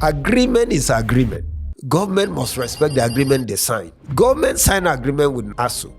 Agreement is agreement. Government must respect the agreement they sign. Government signed agreement with ASU.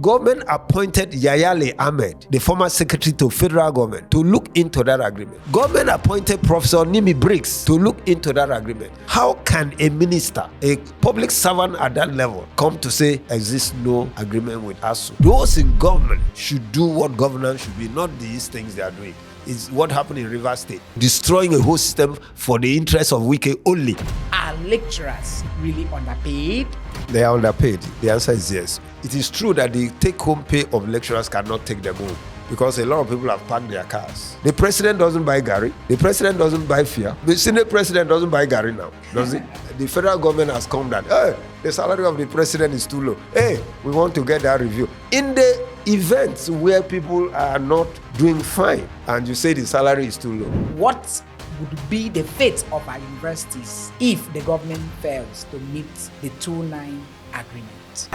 Government appointed Yayale Ahmed, the former secretary to federal government, to look into that agreement. Government appointed Professor Nimi Briggs to look into that agreement. How can a minister, a public servant at that level, come to say exists no agreement with ASU? Those in government should do what governance should be, not these things they are doing. It's what happened in Rivers State, destroying a whole system for the interest of Wike only. Are lecturers really underpaid? They are underpaid. The answer is yes. It is true that the take-home pay of lecturers cannot take them home because a lot of people have parked their cars. The president doesn't buy Gary. The president doesn't buy Fia. The Senate president doesn't buy Gary now, does he? The federal government has come down. Hey, the salary of the president is too low. Hey, we want to get that review. In the events where people are not doing fine and you say the salary is too low. What would be the fate of our universities if the government fails to meet the 2-9 agreement?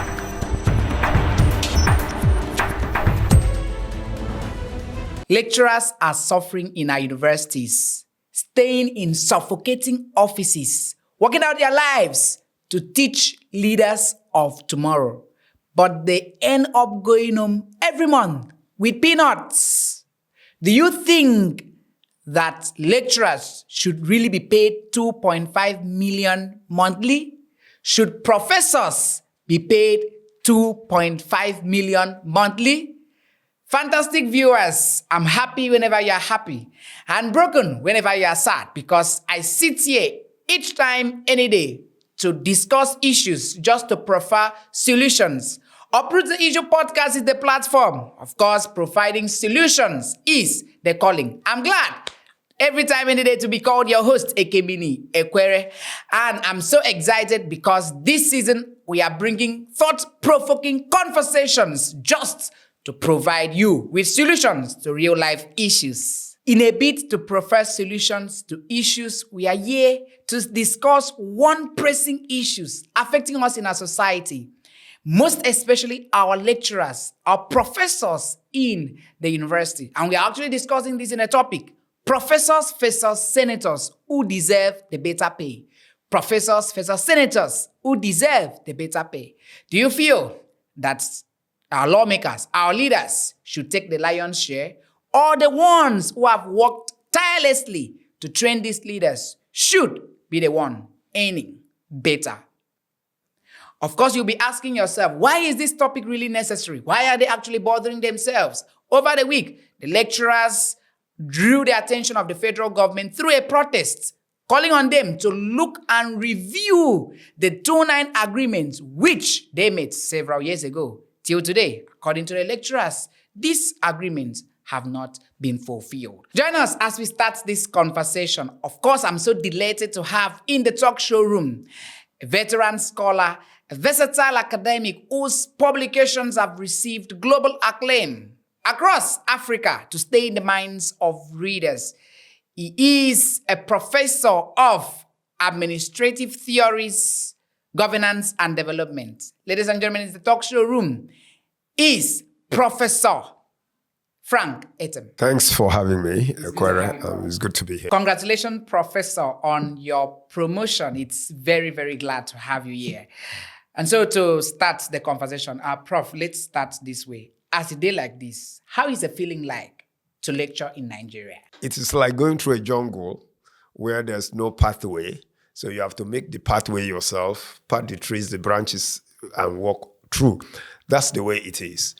Lecturers are suffering in our universities, staying in suffocating offices, working out their lives to teach leaders of tomorrow. But they end up going home every month with peanuts. Do you think that lecturers should really be paid 2.5 million monthly? Should professors be paid 2.5 million monthly? Fantastic viewers, I'm happy whenever you're happy and broken whenever you're sad, because I sit here each time, any day, to discuss issues just to prefer solutions. Uproot the Issue Podcast is the platform. Of course, providing solutions is the calling. I'm glad every time, any day, to be called your host, Ekemini Ekwere. And I'm so excited because this season we are bringing thought-provoking conversations just to provide you with solutions to real-life issues. In a bid to provide solutions to issues, we are here to discuss one pressing issues affecting us in our society, most especially our lecturers, our professors in the university. And we are actually discussing this in a topic: professors versus senators who deserve the better pay. Professors versus senators who deserve the better pay. Do you feel that our lawmakers, our leaders, should take the lion's share, or the ones who have worked tirelessly to train these leaders should be the one earning better? Of course, you'll be asking yourself, why is this topic really necessary? Why are they actually bothering themselves? Over the week, the lecturers drew the attention of the federal government through a protest, calling on them to look and review the 2-9 agreements which they made several years ago. Till today, according to the lecturers, these agreements have not been fulfilled. Join us as we start this conversation. Of course, I'm so delighted to have in the talk show room a veteran scholar, a versatile academic whose publications have received global acclaim across Africa to stay in the minds of readers. He is a professor of administrative theories, governance, and development. Ladies and gentlemen, in the talk show room is Professor Frank Etem. Thanks for having me, Ekwere. It's good to be here. Congratulations, Professor, on your promotion. It's very, very glad to have you here. And so to start the conversation, Prof, let's start this way. As a day like this, how is the feeling like to lecture in Nigeria? It is like going through a jungle where there's no pathway. So you have to make the pathway yourself, part the trees, the branches, and walk through. That's the way it is.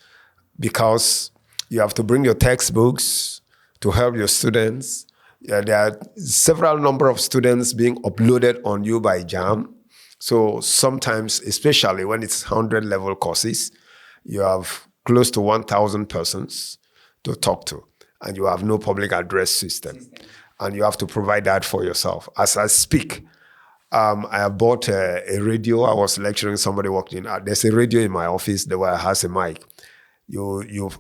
Because you have to bring your textbooks to help your students. There are several number of students being uploaded on you by JAM. So sometimes, especially when it's 100-level courses, you have close to 1,000 persons to talk to, and you have no public address system. And you have to provide that for yourself. As I speak, I bought a radio. I was lecturing somebody walking in. There's a radio in my office that has a mic. You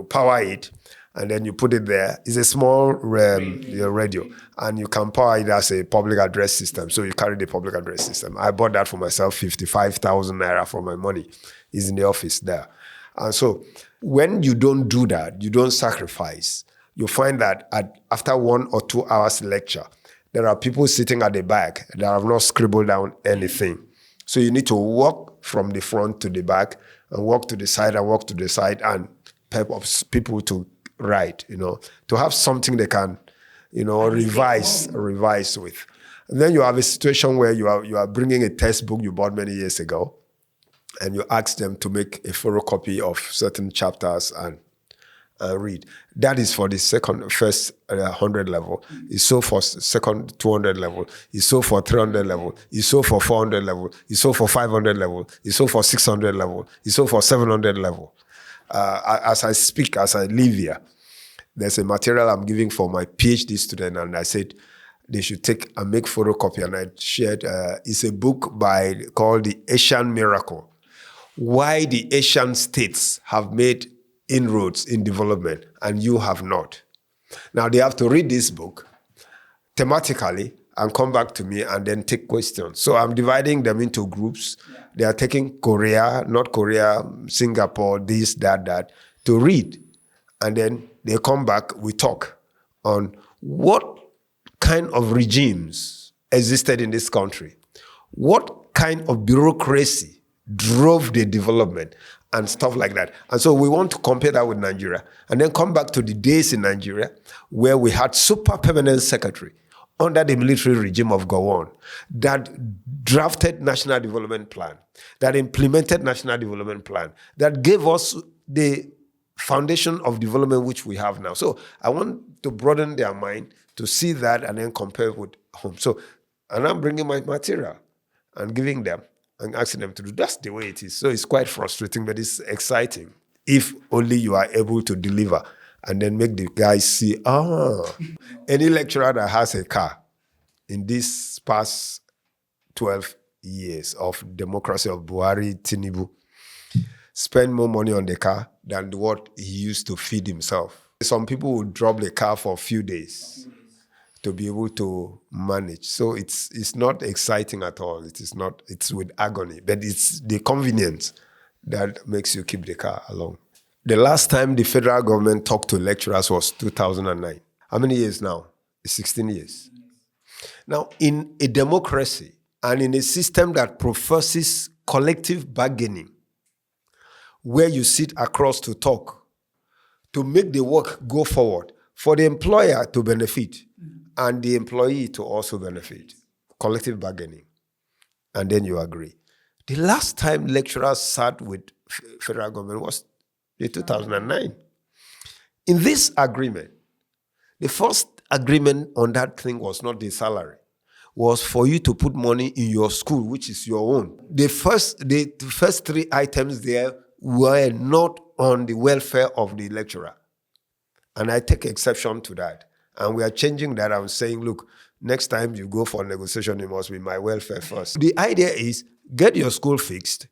power it, and then you put it there. It's a small radio, and you can power it as a public address system. So you carry the public address system. I bought that for myself, 55,000 naira for my money. It's in the office there. And so when you don't do that, you don't sacrifice, you find that after 1 or 2 hours lecture, There are people sitting at the back that have not scribbled down anything. So you need to walk from the front to the back and walk to the side and walk to the side and pep up people to write, to have something they can, revise with. And then you have a situation where you are bringing a textbook you bought many years ago, and you ask them to make a photocopy of certain chapters and read. That is for the first 100 level. It's so for second 200 level. It's so for 300 level. It's so for 400 level. It's so for 500 level. It's so for 600 level. It's so for 700 level. As I speak, as I live here, there's a material I'm giving for my PhD student, and I said they should take and make photocopy, and I shared, it's a book called The Asian Miracle, Why the Asian States Have Made Inroads in Development and You Have Not. Now they have to read this book thematically and come back to me and then take questions. So I'm dividing them into groups. Yeah. They are taking Korea, North Korea, Singapore, this, that, to read. And then they come back, we talk on what kind of regimes existed in this country, what kind of bureaucracy drove the development and stuff like that. And so we want to compare that with Nigeria and then come back to the days in Nigeria where we had super permanent secretary under the military regime of Gowon that drafted national development plan, that implemented national development plan, that gave us the foundation of development which we have now. So I want to broaden their mind to see that and then compare with home. So, and I'm bringing my material and giving them and asking them to do. That's the way it is. So it's quite frustrating, but it's exciting if only you are able to deliver and then make the guys see, any lecturer that has a car in this past 12 years of democracy of Buhari, Tinubu, spend more money on the car than what he used to feed himself. Some people will drop the car for a few days to be able to manage. So it's not exciting at all. It's with agony, but it's the convenience that makes you keep the car along. The last time the federal government talked to lecturers was 2009. How many years now? It's 16 years. Now, in a democracy and in a system that professes collective bargaining, where you sit across to talk, to make the work go forward, for the employer to benefit and the employee to also benefit, collective bargaining, and then you agree. The last time lecturers sat with federal government was in 2009. In this agreement, the first agreement on that thing was not the salary, was for you to put money in your school, which is your own. The first three items there were not on the welfare of the lecturer. And I take exception to that. And we are changing that. I'm saying, look, next time you go for negotiation, it must be my welfare first. The idea is get your school fixed.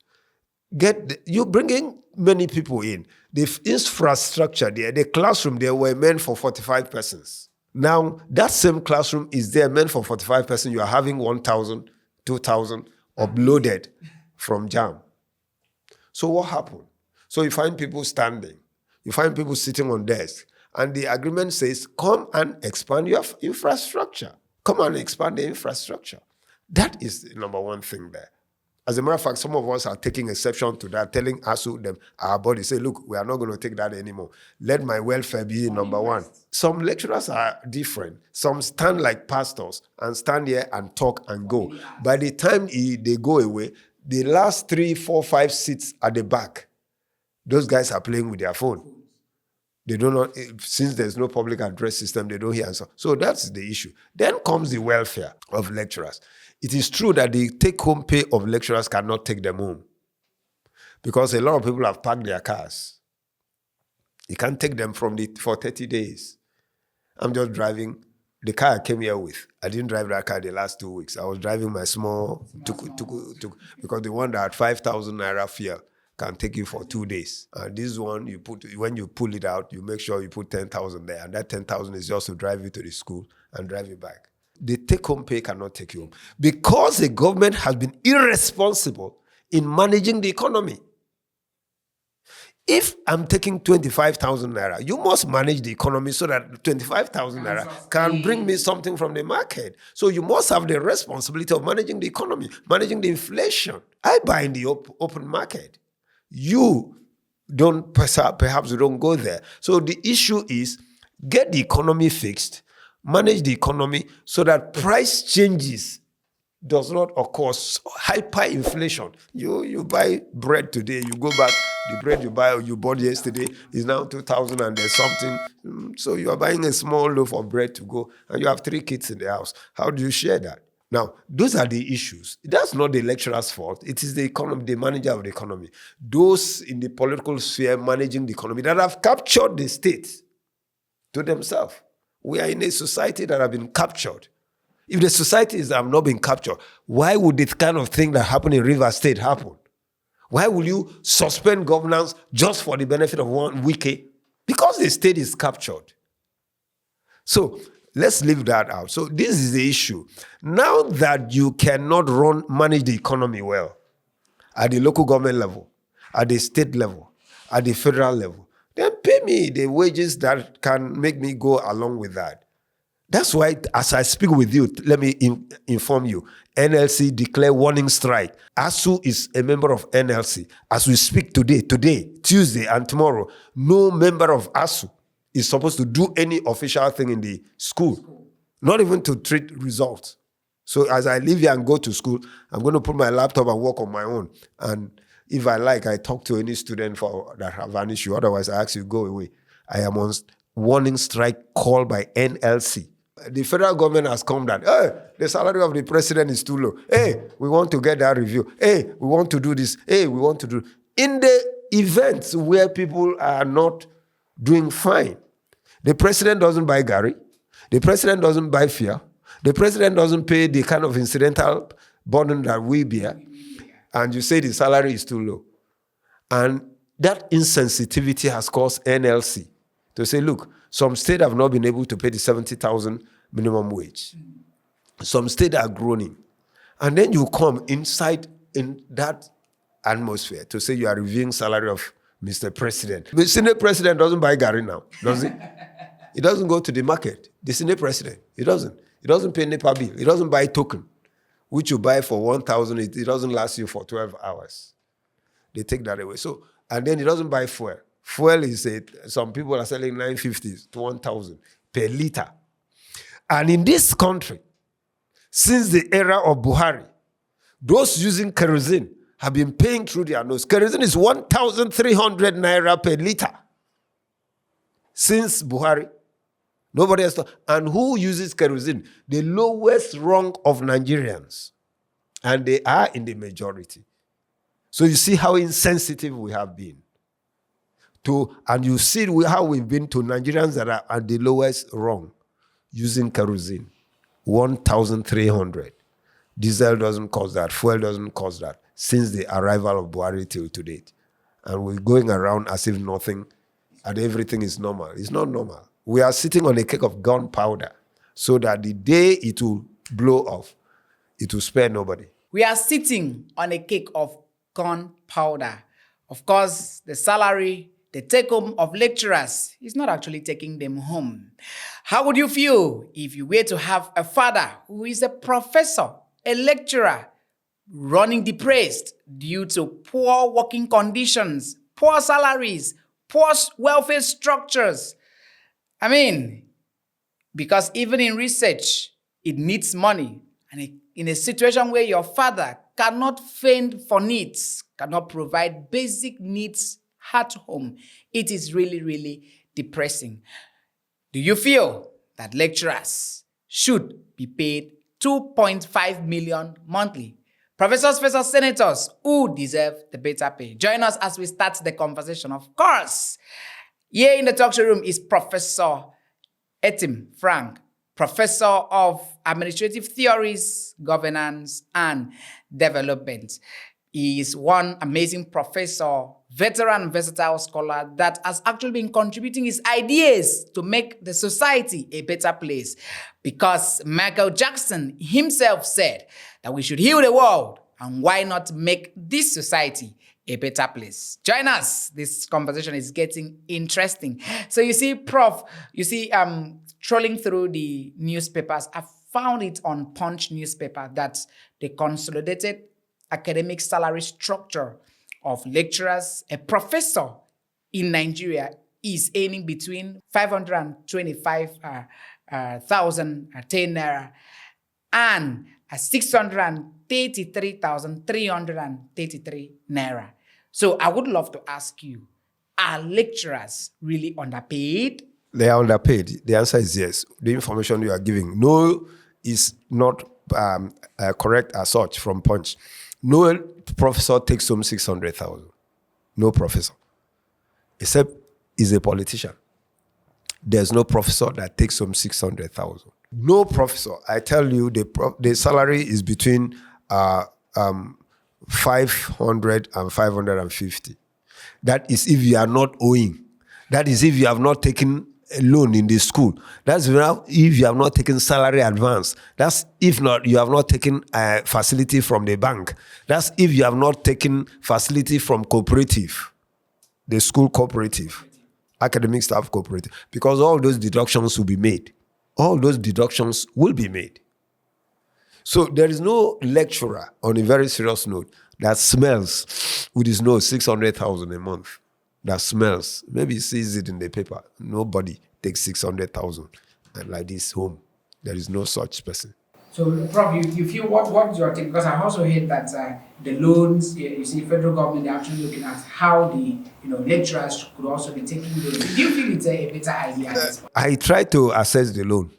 You bringing many people in. The infrastructure there, the classroom there were meant for 45 persons. Now, that same classroom is there meant for 45 persons. You are having 1,000, 2,000 uploaded from JAM. So what happened? So you find people standing. You find people sitting on desks. And the agreement says, come and expand your infrastructure. Come and expand the infrastructure. That is the number one thing there. As a matter of fact, some of us are taking exception to that, telling our body, say, look, we are not going to take that anymore. Let my welfare be number one. Some lecturers are different. Some stand like pastors and stand here and talk and go. By the time they go away, the last 3, 4, 5 seats at the back, those guys are playing with their phone. They do not, since there's no public address system, they don't hear answer. So that's the issue. Then comes the welfare of lecturers. It is true that the take-home pay of lecturers cannot take them home because a lot of people have parked their cars. You can't take them for 30 days. I'm just driving the car I came here with. I didn't drive that car the last 2 weeks. I was driving my small tuk, because the one that had 5,000 naira fuel can take you for 2 days. And this one, when you pull it out, you make sure you put 10,000 there. And that 10,000 is just to drive you to the school and drive you back. The take-home pay cannot take you home because the government has been irresponsible in managing the economy. If I'm taking 25,000 naira, you must manage the economy so that 25,000 naira can bring me something from the market. So you must have the responsibility of managing the economy, managing the inflation. I buy in the open market. You don't, perhaps you don't go there. So the issue is get the economy fixed, manage the economy so that price changes does not occur. Hyperinflation. You buy bread today, you go back, the bread you bought yesterday is now 2,000 and there's something. So you are buying a small loaf of bread to go and you have 3 kids in the house. How do you share that? Now, those are the issues. That's not the lecturer's fault. It is the economy, the manager of the economy. Those in the political sphere managing the economy that have captured the state to themselves. We are in a society that have been captured. If the societies have not been captured, why would this kind of thing that happened in River State happen? Why will you suspend governance just for the benefit of one wiki? Because the state is captured. So let's leave that out. So this is the issue. Now that you cannot manage the economy well at the local government level, at the state level, at the federal level, then pay me the wages that can make me go along with that. That's why, as I speak with you, let me inform you, NLC declare warning strike. ASU is a member of NLC. As we speak today, Tuesday, and tomorrow, no member of ASU is supposed to do any official thing in the school, not even to treat results. So as I leave here and go to school, I'm going to put my laptop and work on my own. And if I like, I talk to any student that have an issue. Otherwise, I ask you, go away. I am on warning strike called by NLC. The federal government has come down. Hey, the salary of the president is too low. Hey, we want to get that review. Hey, we want to do this. Hey, we want to do. In the events where people are not doing fine, the president doesn't buy Gary. The president doesn't buy fear. The president doesn't pay the kind of incidental burden that we bear. And you say the salary is too low. And that insensitivity has caused NLC to say, look, some states have not been able to pay the 70,000 minimum wage. Some states are groaning. And then you come inside in that atmosphere to say you are reviewing salary of Mr. President. The Senate President doesn't buy Gary now, does he? He doesn't go to the market. The Senate President, he doesn't. He doesn't pay NEPA bill. He doesn't buy token, which you buy for 1,000. It doesn't last you for 12 hours. They take that away. So, and then he doesn't buy fuel. Fuel is some people are selling 950 to 1,000 per liter. And in this country, since the era of Buhari, those using kerosene have been paying through their nose. Kerosene is 1,300 naira per liter. Since Buhari, nobody else. And who uses kerosene? The lowest rung of Nigerians. And they are in the majority. So you see how insensitive we have been. And you see how we've been to Nigerians that are at the lowest rung using kerosene. 1,300. Diesel doesn't cost that. Fuel doesn't cost that. Since the arrival of Buhari till to date. And we're going around as if nothing and everything is normal. It's not normal. We are sitting on a cake of gunpowder so that the day it will blow off, it will spare nobody. We are sitting on a cake of gunpowder. Of course, the salary, the take-home of lecturers is not actually taking them home. How would you feel if you were to have a father who is a professor, a lecturer, running depressed due to poor working conditions, poor salaries, poor welfare structures? I mean, because even in research, it needs money. And in a situation where your father cannot fend for needs, cannot provide basic needs at home, it is really, really depressing. Do you feel that lecturers should be paid 2.5 million monthly? Professors versus senators, who deserve the better pay? Join us as we start the conversation. Of course, here in the talk show room is Professor Etim Frank, Professor of Administrative Theories, Governance, and Development. He is one amazing professor, veteran, versatile scholar that has actually been contributing his ideas to make the society a better place. Because Michael Jackson himself said that we should heal the world, and why not make this society a better place. Join us. This conversation is getting interesting. So you see, Prof, trolling through the newspapers, I found it on Punch newspaper that the consolidated academic salary structure of lecturers, a professor in Nigeria is earning between 525,000 naira and 633,333 naira. So I would love to ask you, are lecturers really underpaid? They are underpaid. The answer is yes. The information you are giving, no, is not correct as such from Punch. No professor takes home 600,000. No professor. Except he's a politician. There's no professor that takes home 600,000. No professor. I tell you, the salary is between 500 and 550. That is if you are not owing. That is if you have not taken a loan in the school. That's if you have not taken salary advance. That's if not you have not taken a facility from the bank. That's if you have not taken facility from cooperative, the school cooperative, academic staff cooperative, because all those deductions will be made. All those deductions will be made. So there is no lecturer, on a very serious note, that smells with his nose 600,000 a month. That smells. Maybe he sees it in the paper. Nobody takes 600,000 and like this home. There is no such person. So, Prof, you feel what's your take? Because I've also heard that the loans, you see, federal government, they're actually looking at how the lecturers could also be taking loans. Do you feel it's a better idea? I tried to assess the loan.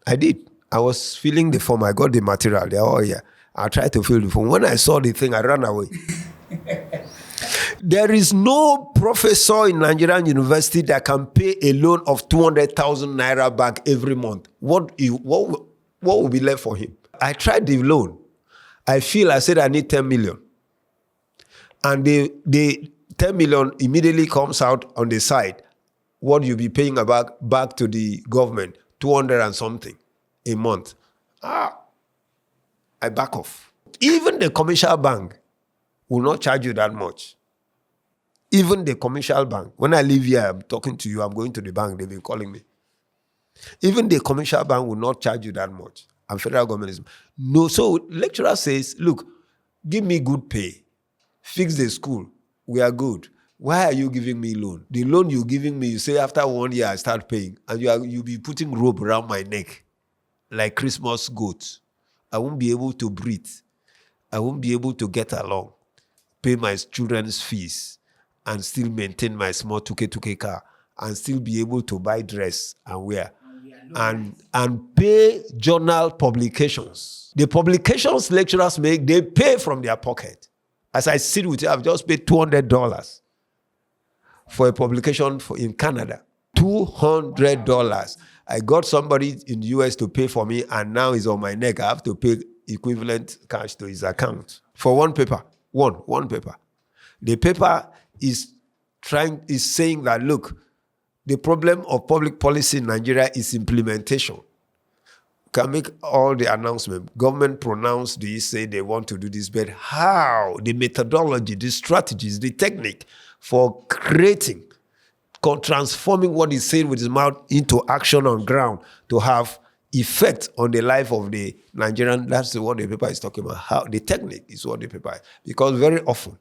I did. I was filling the form. I got the material. They're all here. I tried to fill the form. When I saw the thing, I ran away. There is no professor in Nigerian university that can pay a loan of 200,000 naira back every month. What will be left for him? I tried the loan. I said I need 10 million. And the 10 million immediately comes out on the side. What you'll be paying back to the government, 200 and something a month. I back off. Even the commercial bank will not charge you that much. Even the commercial bank. When I leave here, I'm talking to you, I'm going to the bank, they've been calling me. Even the commercial bank will not charge you that much. And federal government is no. So lecturer says, look, give me good pay. Fix the school. We are good. Why are you giving me loan? The loan you're giving me, you say after 1 year I start paying, and you'll be putting rope around my neck like Christmas goats. I won't be able to breathe. I won't be able to get along, pay my children's fees, and still maintain my small 2K car, and still be able to buy dress and wear, and pay journal publications. The publications lecturers make, they pay from their pocket. As I sit with you, I've just paid $200 for a publication in Canada. $200. I got somebody in the US to pay for me, and now he's on my neck. I have to pay equivalent cash to his account for one paper. One paper. The paper is saying that, look, the problem of public policy in Nigeria is implementation. Can make all the announcement. Government pronounce this, say they want to do this, but how? The methodology, the strategies, the technique for creating, transforming what is said with his mouth into action on ground to have effect on the life of the Nigerian. That's what the paper is talking about. How the technique is what the paper is. Because very often,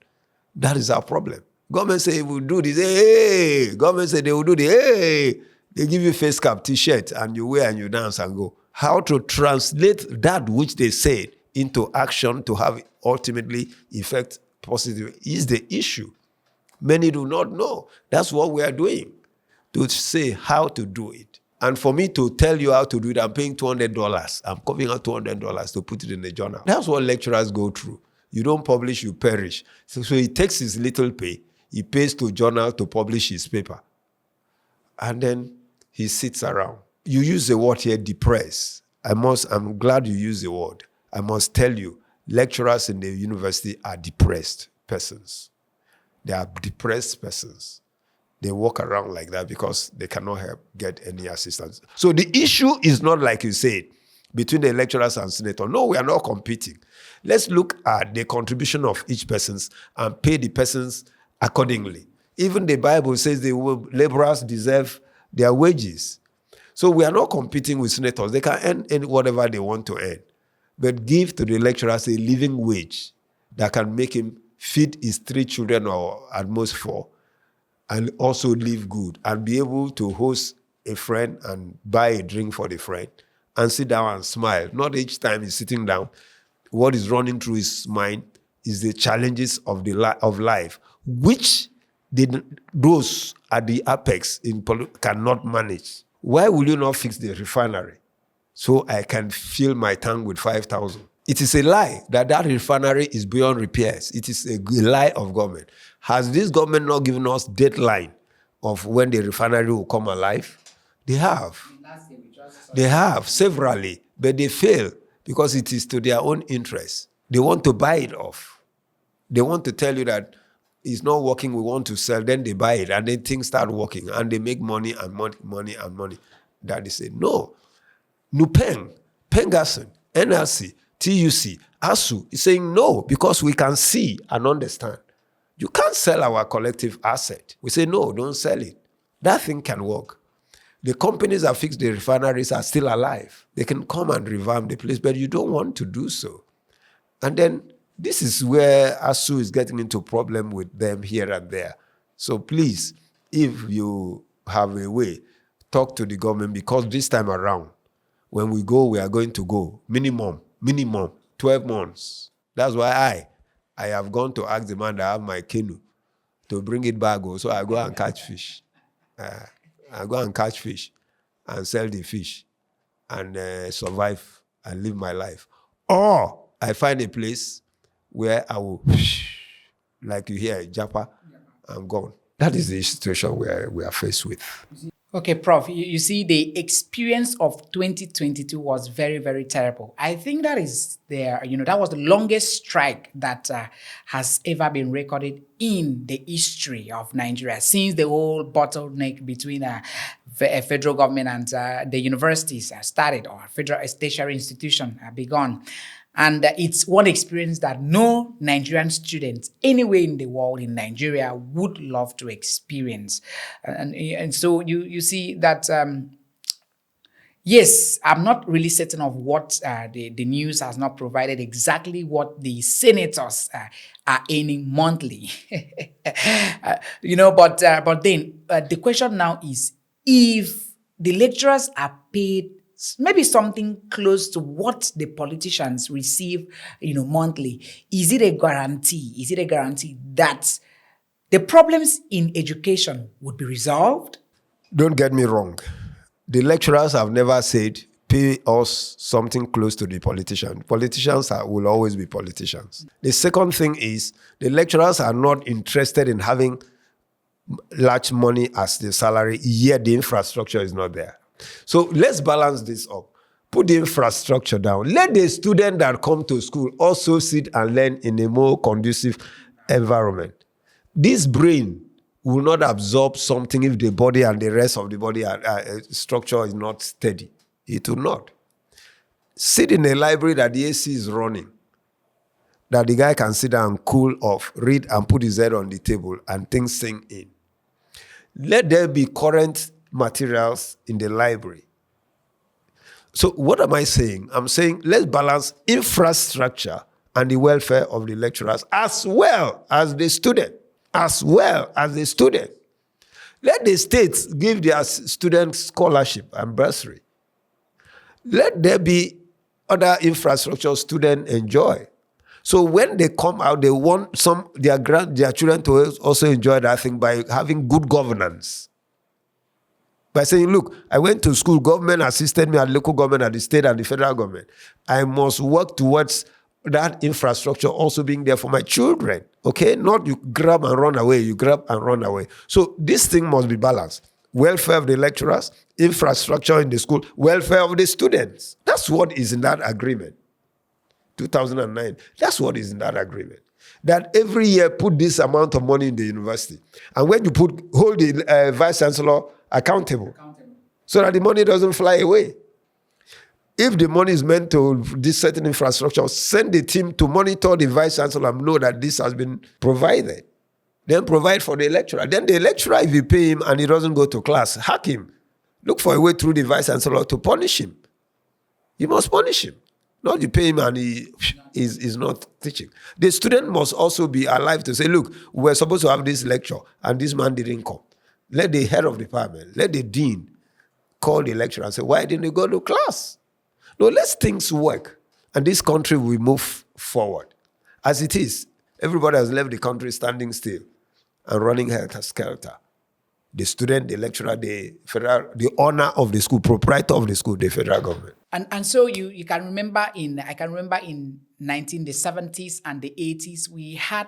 that is our problem. Government say we'll do this. Hey. Government say they will do this. Hey. They give you face cap, t-shirt, and you wear and you dance and go. How to translate that which they said into action to have ultimately effect positive is the issue. Many do not know. That's what we are doing, to say how to do it. And for me to tell you how to do it, I'm paying $200. I'm copying out $200 to put it in the journal. That's what lecturers go through. You don't publish, you perish. So he takes his little pay, he pays to journal to publish his paper. And then he sits around. You use the word here, depressed. I'm glad you use the word. I must tell you, lecturers in the university are depressed persons. They are depressed persons. They walk around like that because they cannot get any assistance. So the issue is not like you said, between the lecturers and senators. No, we are not competing. Let's look at the contribution of each person and pay the persons accordingly. Even the Bible says the laborers deserve their wages. So we are not competing with senators. They can earn whatever they want to earn. But give to the lecturers a living wage that can make him feed his 3 children or at most 4, and also live good and be able to host a friend and buy a drink for the friend and sit down and smile. Not each time he's sitting down, what is running through his mind is the challenges of of life, which those at the apex cannot manage. Why will you not fix the refinery so I can fill my tank with 5,000? It is a lie that refinery is beyond repairs. It is a lie of government. Has this government not given us deadline of when the refinery will come alive? They have. They have severally, but they fail because it is to their own interest. They want to buy it off. They want to tell you that it's not working, we want to sell, then they buy it, and then things start working, and they make money and money and money. That they say, no. Nupeng, Pengasson, NLC, TUC, ASU is saying no because we can see and understand. You can't sell our collective asset. We say, no, don't sell it. That thing can work. The companies that fix the refineries are still alive. They can come and revamp the place, but you don't want to do so. And then this is where ASU is getting into problem with them here and there. So please, if you have a way, talk to the government, because this time around, when we go, we are going to go minimum 12 months. That's why I have gone to ask the man that have my canoe to bring it back. So I go and catch fish. I go and catch fish and sell the fish and survive and live my life. Or I find a place where I will, like you hear, Japa, I'm gone. That is the situation we are faced with. Okay, Prof, you see, the experience of 2022 was very, very terrible. I think that is that was the longest strike that has ever been recorded in the history of Nigeria since the whole bottleneck between federal government and the universities started, or federal tertiary institution begun. And it's one experience that no Nigerian student anywhere in the world, in Nigeria, would love to experience. And so you see that, yes, I'm not really certain of what the news has not provided exactly what the senators are earning monthly. But then the question now is, if the lecturers are paid maybe something close to what the politicians receive, monthly, is it a guarantee? Is it a guarantee that the problems in education would be resolved? Don't get me wrong. The lecturers have never said, pay us something close to the politician. Politicians will always be politicians. The second thing is, the lecturers are not interested in having large money as the salary, yet the infrastructure is not there. So let's balance this up. Put the infrastructure down. Let the student that come to school also sit and learn in a more conducive environment. This brain will not absorb something if the body and the rest of the body structure is not steady. It will not. Sit in a library that the AC is running, that the guy can sit down and cool off, read and put his head on the table and things sink in. Let there be current materials in the library. So what am I saying? I'm saying let's balance infrastructure and the welfare of the lecturers as well as the student. Let the states give their students scholarship and bursary. Let there be other infrastructure students enjoy. So when they come out, they want their children to also enjoy that thing by having good governance. By saying, look, I went to school, government assisted me at local government, at the state and the federal government. I must work towards that infrastructure also being there for my children. Okay? Not you grab and run away. So this thing must be balanced. Welfare of the lecturers, infrastructure in the school, welfare of the students. That's what is in that agreement. 2009. That's what is in that agreement. That every year put this amount of money in the university. And when you hold the vice chancellor accountable, so that the money doesn't fly away. If the money is meant to this certain infrastructure, send the team to monitor the vice chancellor and know that this has been provided. Then provide for the lecturer. Then the lecturer, if you pay him and he doesn't go to class, hack him. Look for a way through the vice chancellor to punish him. You must punish him. Not you pay him and he is not teaching. The student must also be alive to say, look, we're supposed to have this lecture and this man didn't come. Let the head of the department, let the dean call the lecturer and say, why didn't you go to class? No, let things work. And this country will move forward. As it is, everybody has left the country standing still and running helter-skelter. The student, the lecturer, the owner of the school, proprietor of the school, the federal government. And so you can remember I can remember in the 70s and the 80s, we had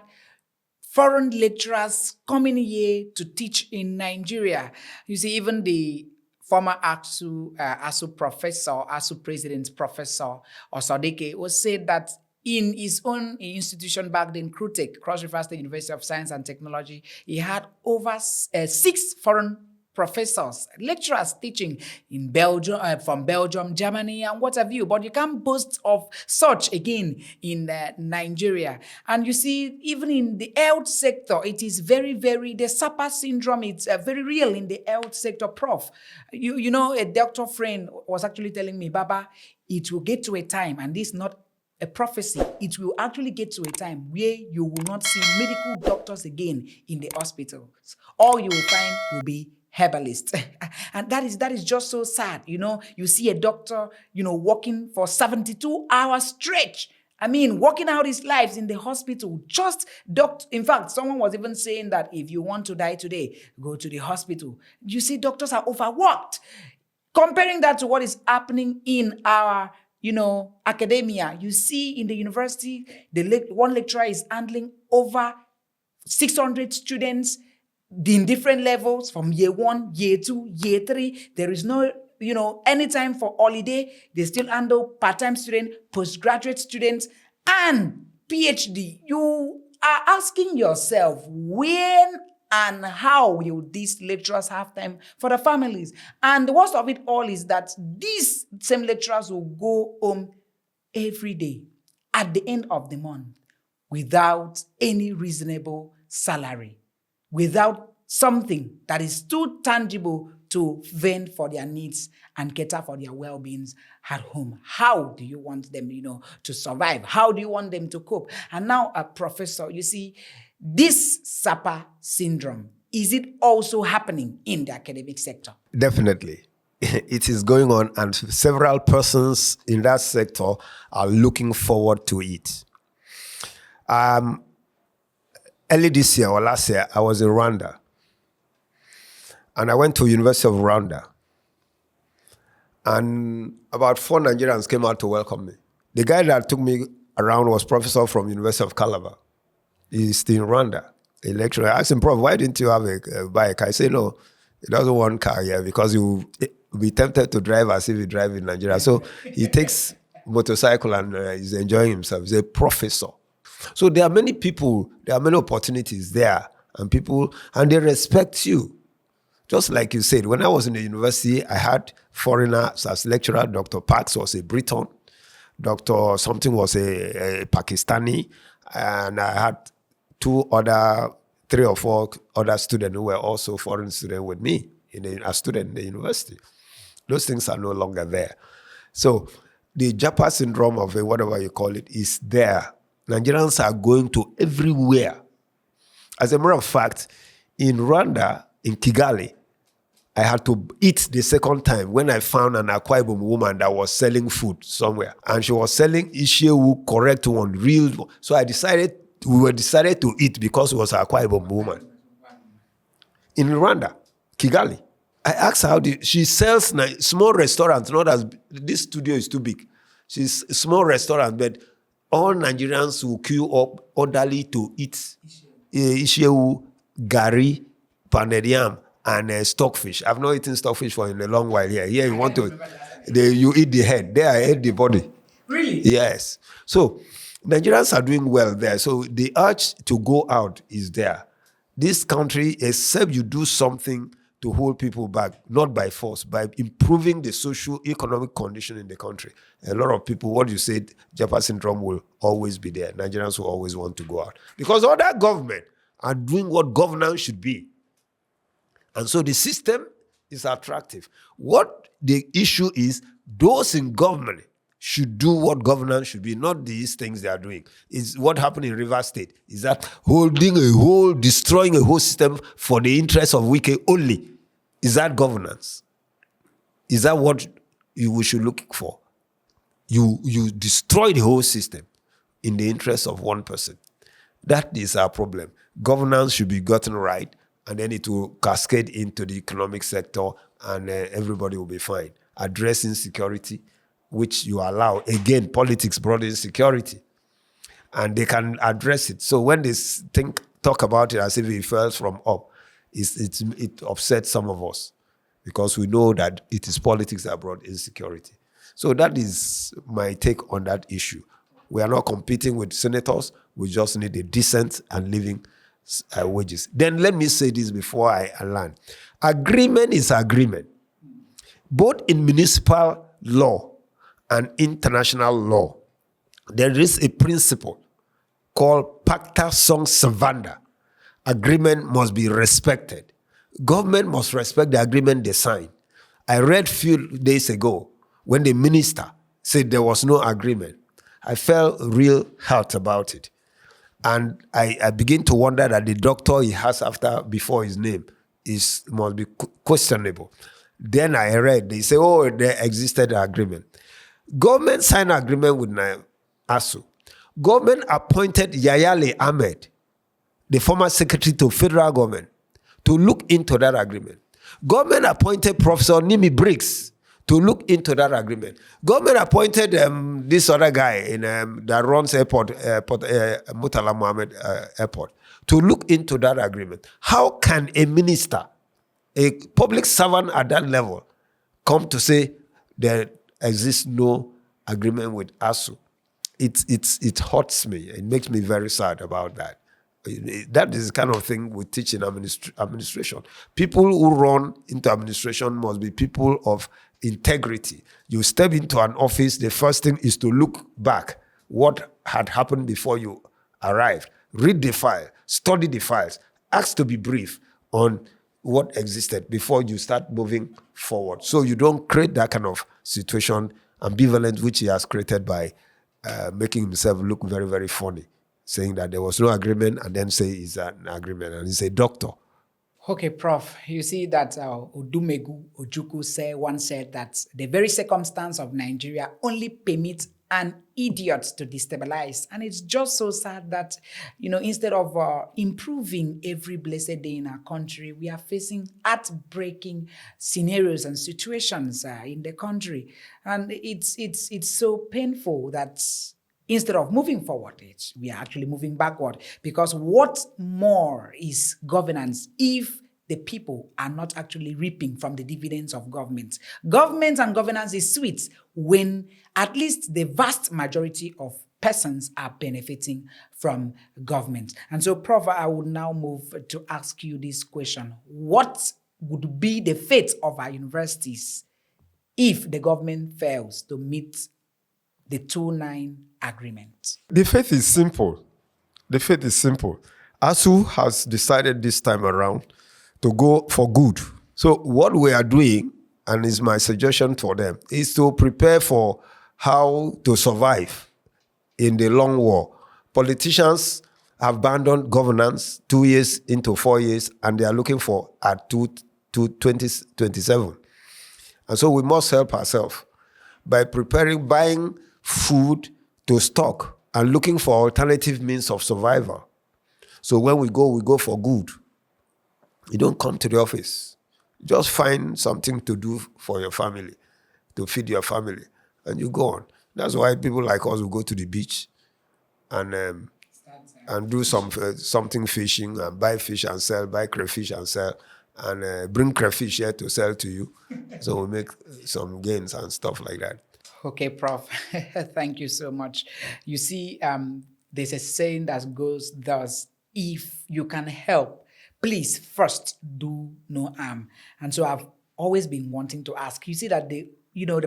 foreign lecturers coming here to teach in Nigeria. You see, even the former ASU professor, ASU president, Professor Osodeke, was said that in his own institution back then, CRUTEC, Cross River State University of Science and Technology, he had over 6 foreign professors, lecturers teaching in Belgium, from Belgium, Germany, and what have you. But you can't boast of such again in Nigeria. And you see, even in the health sector, it is very, very, the Japa syndrome, it's very real in the health sector, Prof. You know, a doctor friend was actually telling me, Baba, it will get to a time, and this is not a prophecy, it will actually get to a time where you will not see medical doctors again in the hospitals. All you will find will be herbalist. And that is just so sad. You know, you see a doctor, working for 72 hours stretch. I mean, working out his lives in the hospital. In fact, someone was even saying that if you want to die today, go to the hospital. You see, doctors are overworked. Comparing that to what is happening in our academia, you see in the university, one lecturer is handling over 600 students in different levels from year 1, year 2, year 3. There is no, any time for holiday. They still handle part-time students, postgraduate students, and PhD. You are asking yourself, when and how will these lecturers have time for the families? And the worst of it all is that these same lecturers will go home every day at the end of the month without any reasonable salary, without something that is too tangible to vent for their needs and cater for their well-beings at home. How do you want them, to survive? How do you want them to cope? And now, Professor, you see, this Japa syndrome, is it also happening in the academic sector? Definitely. It is going on, and several persons in that sector are looking forward to it. Early this year or last year, I was in Rwanda. And I went to University of Rwanda. And about 4 Nigerians came out to welcome me. The guy that took me around was professor from University of Calabar. He's still in Rwanda, a lecturer. I asked him, Prof, why didn't you have a bike? I said, no, he doesn't want car here because he will be tempted to drive as if he drives in Nigeria. So he takes motorcycle and he's enjoying himself. He's a professor. So there are many people, there are many opportunities there, and they respect you. Just like you said, when I was in the university, I had foreigners as lecturer. Dr. Pax was a Briton. Dr. something was a Pakistani. And I had 3 or 4 other students who were also foreign students with me, a student in the university. Those things are no longer there. So the Japa syndrome of whatever you call it is there. Nigerians are going to everywhere. As a matter of fact, in Rwanda, in Kigali, I had to eat the second time when I found an Akwa Ibom woman that was selling food somewhere. And she was selling Ishewu, correct one, real one. So we decided to eat because it was an Akwa Ibom woman. In Rwanda, Kigali. I asked her she sells small restaurants, not as, this studio is too big. She's a small restaurant, but all Nigerians will queue up orderly to eat Ishewu, gari, pounded yam, and stockfish. I've not eaten stockfish for a long while here. Here you you eat the head. There I ate the body. Really? Yes. So Nigerians are doing well there. So the urge to go out is there. This country, except you do something to hold people back, not by force, by improving the socio-economic condition in the country. A lot of people, what you said, Japa syndrome will always be there. Nigerians will always want to go out. Because other government are doing what governance should be. And so the system is attractive. What the issue is, those in government should do what governance should be, not these things they are doing. Is what happened in Rivers State. Is that destroying a whole system for the interest of Wike only? Is that governance? Is that what we should look for? You destroy the whole system in the interest of one person. That is our problem. Governance should be gotten right, and then it will cascade into the economic sector, and everybody will be fine. Addressing security, which you allow. Again, politics brought in security, and they can address it. So when they talk about it as if it fell from up, it upsets some of us, because we know that it is politics that brought insecurity. So that is my take on that issue. We are not competing with senators. We just need a decent and living wages. Then let me say this before I land. Agreement is agreement. Both in municipal law and international law, there is a principle called pacta sunt servanda. Agreement must be respected. Government must respect the agreement they sign. I read a few days ago when the minister said there was no agreement. I felt real hurt about it. And I begin to wonder that the doctor he has before his name must be questionable. Then I read, they say, there existed an agreement. Government signed an agreement with ASU. Government appointed Yayale Ahmed, the former secretary to federal government, to look into that agreement. Government appointed Professor Nimi Briggs to look into that agreement. Government appointed this other guy that runs Murtala Mohammed Airport, to look into that agreement. How can a minister, a public servant at that level, come to say there exists no agreement with ASU? It hurts me. It makes me very sad about that. That is the kind of thing we teach in administration. People who run into administration must be people of integrity. You step into an office, the first thing is to look back. What had happened before you arrived? Read the file, study the files, ask to be brief on what existed before you start moving forward. So you don't create that kind of situation, ambivalence, which he has created by making himself look very, very funny, saying that there was no agreement and then say it's an agreement, and he's a doctor. Okay, Prof, you see that Odumegu Ojukwu once said that the very circumstance of Nigeria only permits an idiot to destabilize. And it's just so sad that, instead of improving every blessed day in our country, we are facing heartbreaking scenarios and situations in the country. And it's so painful that instead of moving forward, we are actually moving backward. Because what more is governance if the people are not actually reaping from the dividends of government? Government and governance is sweet when at least the vast majority of persons are benefiting from government. And so, Prof, I would now move to ask you this question. What would be the fate of our universities if the government fails to meet the 2-9 agreement? The fate is simple. ASU has decided this time around to go for good. So what we are doing, and is my suggestion for them, is to prepare for how to survive in the long war. Politicians have abandoned governance 2 years into 4 years, and they are looking for at 2027. And so we must help ourselves by buying food to stock and looking for alternative means of survival. So when we go for good. You don't come to the office. Just find something to do for your family, to feed your family, and you go on. That's why people like us will go to the beach and do something fishing and buy fish and sell, buy crayfish and sell, and bring crayfish here to sell to you. So we make some gains and stuff like that. Okay, Prof. Thank you so much. You see, there's a saying that goes thus: if you can help Please, first, do no harm. And so I've always been wanting to ask. You see that the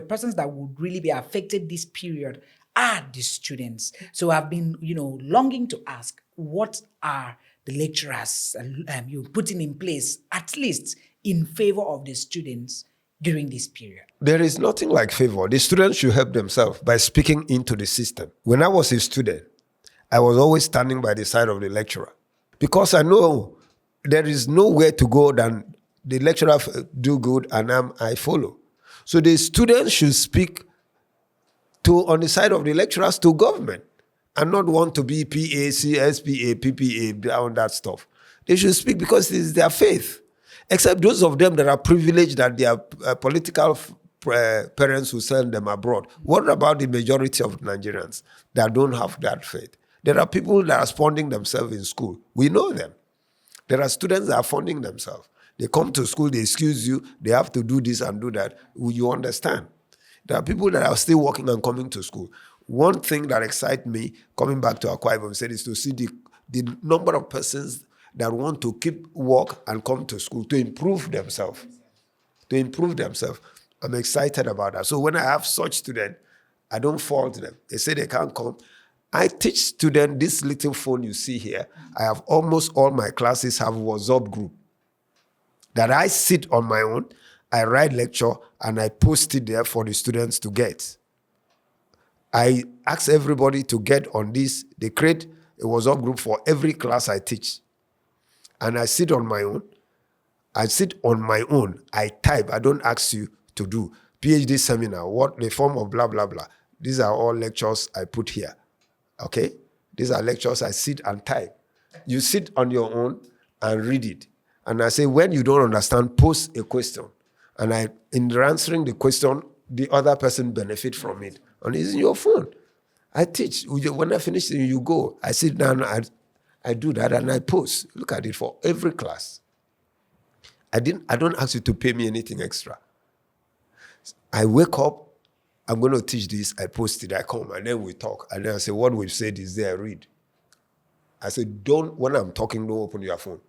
persons that would really be affected this period are the students. So I've been, longing to ask, what are the lecturers you putting in place, at least in favor of the students during this period? There is nothing like favor. The students should help themselves by speaking into the system. When I was a student, I was always standing by the side of the lecturer because I know there is nowhere to go than the lecturer do good and I follow. So the students should speak on the side of the lecturers to government and not want to be PA, SPA, PPA, on that stuff. They should speak because it is their faith. Except those of them that are privileged that their political parents will send them abroad. What about the majority of Nigerians that don't have that faith? There are people that are funding themselves in school. We know them. There are students that are funding themselves. They come to school, they excuse you, they have to do this and do that. You understand? There are people that are still working and coming to school. One thing that excites me, coming back to Akwa Ibom State, is to see the number of persons that want to keep work and come to school to improve themselves. I'm excited about that. So when I have such students, I don't fault them. They say they can't come. I teach students this little phone you see here. I have almost all my classes have WhatsApp group that I sit on my own, I write lecture, and I post it there for the students to get. I ask everybody to get on this. They create a WhatsApp group for every class I teach. And I sit on my own. I type. I don't ask you to do PhD seminar, what the form of blah, blah, blah. These are all lectures I put here. Okay? These are lectures I sit and type. You sit on your own and read it. And I say, when you don't understand, post a question. And in answering the question, the other person benefit from it. And it's in your phone. I teach. When I finish, you go. I sit down, I do that, and I post. Look at it for every class. I don't ask you to pay me anything extra. I wake up, I'm going to teach this, I post it, I come, and then we talk. And then I say, what we've said is there, read. I say, when I'm talking, don't open your phone.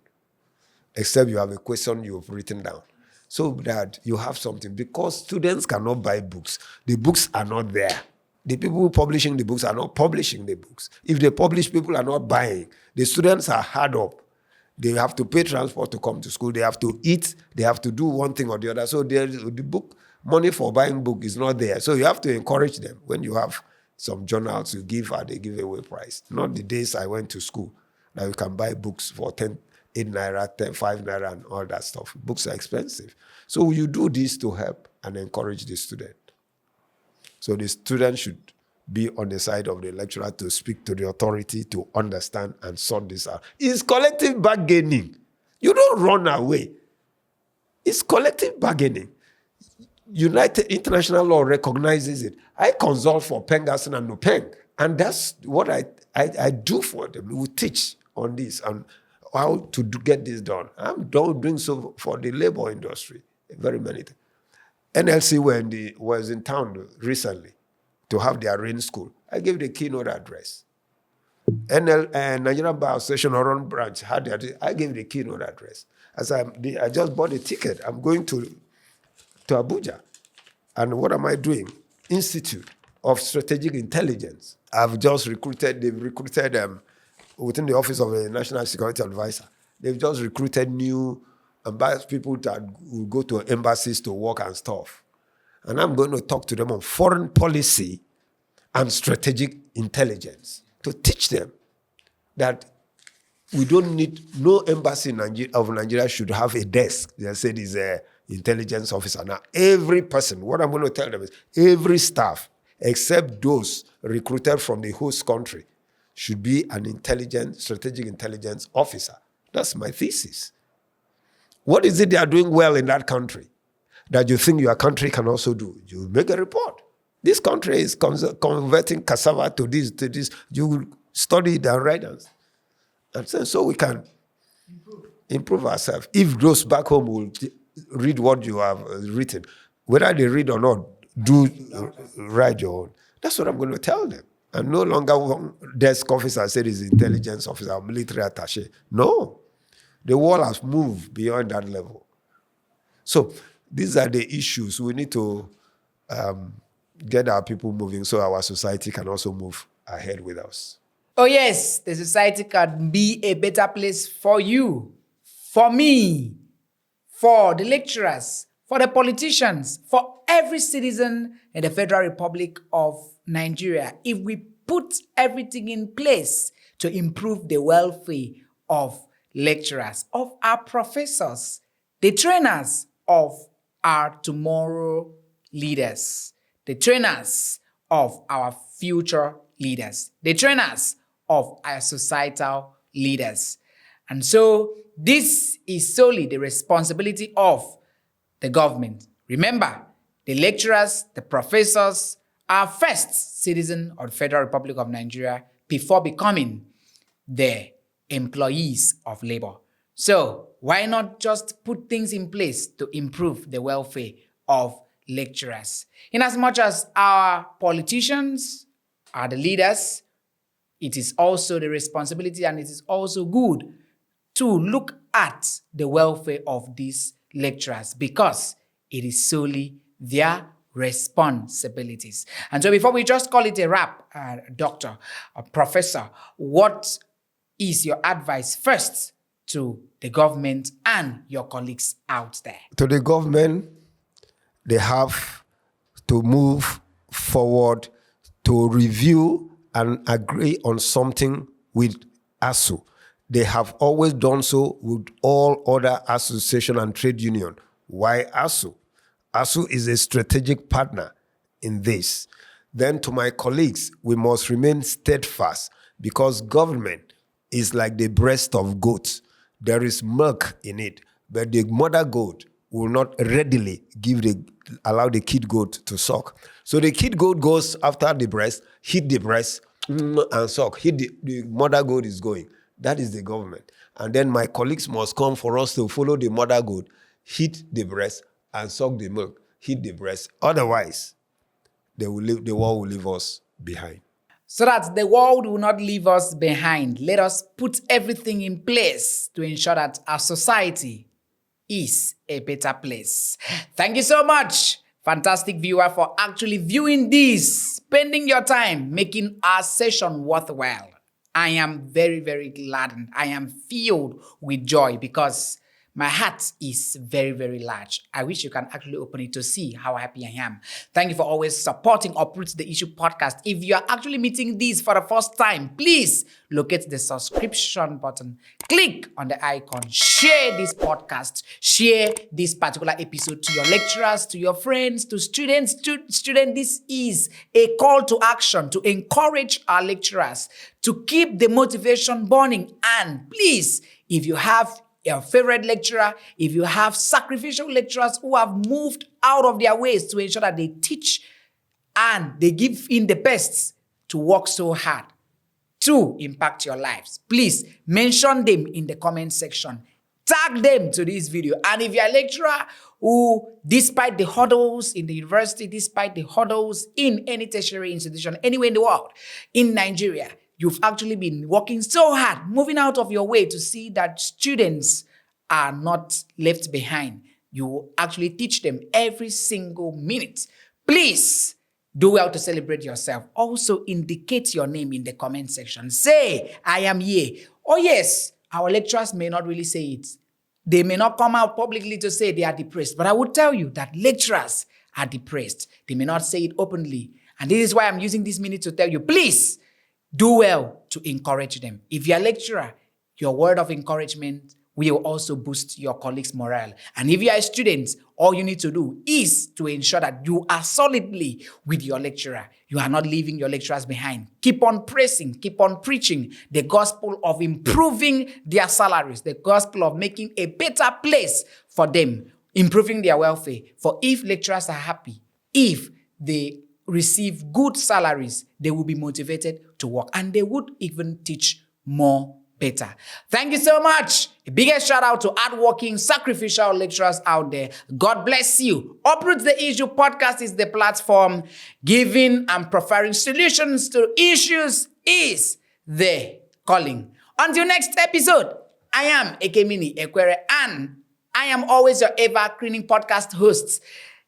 Except you have a question you've written down. So that you have something. Because students cannot buy books. The books are not there. The people publishing the books are not publishing the books. If they publish, people are not buying. The students are hard up. They have to pay transport to come to school. They have to eat. They have to do one thing or the other. So the book, money for buying book is not there. So you have to encourage them. When you have some journals you give at a giveaway price. Not the days I went to school that you can buy books for 8 naira, 5 naira, and all that stuff. Books are expensive. So you do this to help and encourage the student. So the student should be on the side of the lecturer to speak to the authority to understand and sort this out. It's collective bargaining. You don't run away. It's collective bargaining. United International Law recognizes it. I consult for Pengasson and Nupeng, and that's what I do for them. We teach on this and how to get this done. I'm doing so for the labor industry, very many things. NLC was in town recently to have their rain school. I gave the keynote address. Nigerian Bar Association Oron branch I gave the keynote address. I just bought a ticket. I'm going to Abuja. And what am I doing? Institute of Strategic Intelligence. They've recruited within the Office of the National Security Advisor. They've just recruited new people that will go to embassies to work and stuff. And I'm going to talk to them on foreign policy and strategic intelligence to teach them that we don't need, no embassy of Nigeria should have a desk. They said is an intelligence officer. Now, every person, what I'm going to tell them is every staff, except those recruited from the host country, should be an strategic intelligence officer. That's my thesis. What is it they are doing well in that country that you think your country can also do? You make a report. This country is converting cassava to this. You will study it and write it. And so we can improve ourselves. If those back home will read what you have written, whether they read or not, write your own. That's what I'm going to tell them. And no longer one desk officer said he's intelligence officer or military attaché. No. The world has moved beyond that level. So these are the issues we need to get our people moving so our society can also move ahead with us. Oh yes, the society can be a better place for you, for me, for the lecturers, for the politicians, for every citizen in the Federal Republic of Nigeria, if we put everything in place to improve the welfare of lecturers, of our professors, the trainers of our tomorrow leaders, the trainers of our future leaders, the trainers of our societal leaders. And so this is solely the responsibility of the government. Remember, the lecturers, the professors are first citizens of the Federal Republic of Nigeria before becoming the employees of labor. So why not just put things in place to improve the welfare of lecturers? In as much as our politicians are the leaders, it is also the responsibility and it is also good to look at the welfare of these lecturers because it is solely their responsibilities. And so before we just call it a wrap, doctor, professor, what is your advice first to the government and your colleagues out there? To the government, they have to move forward to review and agree on something with ASU. They have always done so with all other association and trade union. Why ASU? ASU is a strategic partner in this. Then to my colleagues, we must remain steadfast because government is like the breast of goats. There is milk in it, but the mother goat will not readily allow the kid goat to suck. So the kid goat goes after the breast, hit the breast, and suck. The mother goat is going. That is the government. And then my colleagues must come for us to follow the mother goat, hit the breast, and suck the milk, hit the breast. Otherwise, the world will leave us behind. So that the world will not leave us behind, let us put everything in place to ensure that our society is a better place. Thank you so much, fantastic viewer, for actually viewing this, spending your time, making our session worthwhile. I am very, very gladdened. I am filled with joy because my heart is very, very large. I wish you can actually open it to see how happy I am. Thank you for always supporting Uproot the Issue Podcast. If you are actually meeting this for the first time, please locate the subscription button. Click on the icon. Share this podcast. Share this particular episode to your lecturers, to your friends, to students. This is a call to action to encourage our lecturers to keep the motivation burning. And please, if you have your favorite lecturer, if you have sacrificial lecturers who have moved out of their ways to ensure that they teach and they give in the best to work so hard to impact your lives, please mention them in the comment section. Tag them to this video. And if you're a lecturer who, despite the hurdles in the university, despite the hurdles in any tertiary institution, anywhere in the world, in Nigeria, you've actually been working so hard, moving out of your way to see that students are not left behind. You actually teach them every single minute. Please do well to celebrate yourself. Also indicate your name in the comment section. Say, I am here. Oh yes, our lecturers may not really say it. They may not come out publicly to say they are depressed, but I would tell you that lecturers are depressed. They may not say it openly. And this is why I'm using this minute to tell you, please, do well to encourage them. If you're a lecturer, your word of encouragement will also boost your colleagues' morale. And if you're a student, all you need to do is to ensure that you are solidly with your lecturer. You are not leaving your lecturers behind. Keep on pressing, keep on preaching the gospel of improving their salaries, the gospel of making a better place for them, improving their welfare. For if lecturers are happy, if they receive good salaries, they will be motivated to work and they would even teach more better. Thank you so much. A biggest shout out to hardworking, sacrificial lecturers out there. God bless you. Uproot the Issue Podcast is the platform. Giving and preferring solutions to issues is the calling. Until next episode, I am Ekemini Ekwere, and I am always your ever-greening podcast host,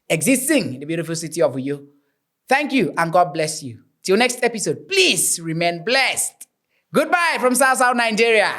existing in the beautiful city of Uyo. Thank you, and God bless you. Till next episode, please remain blessed. Goodbye from South Nigeria.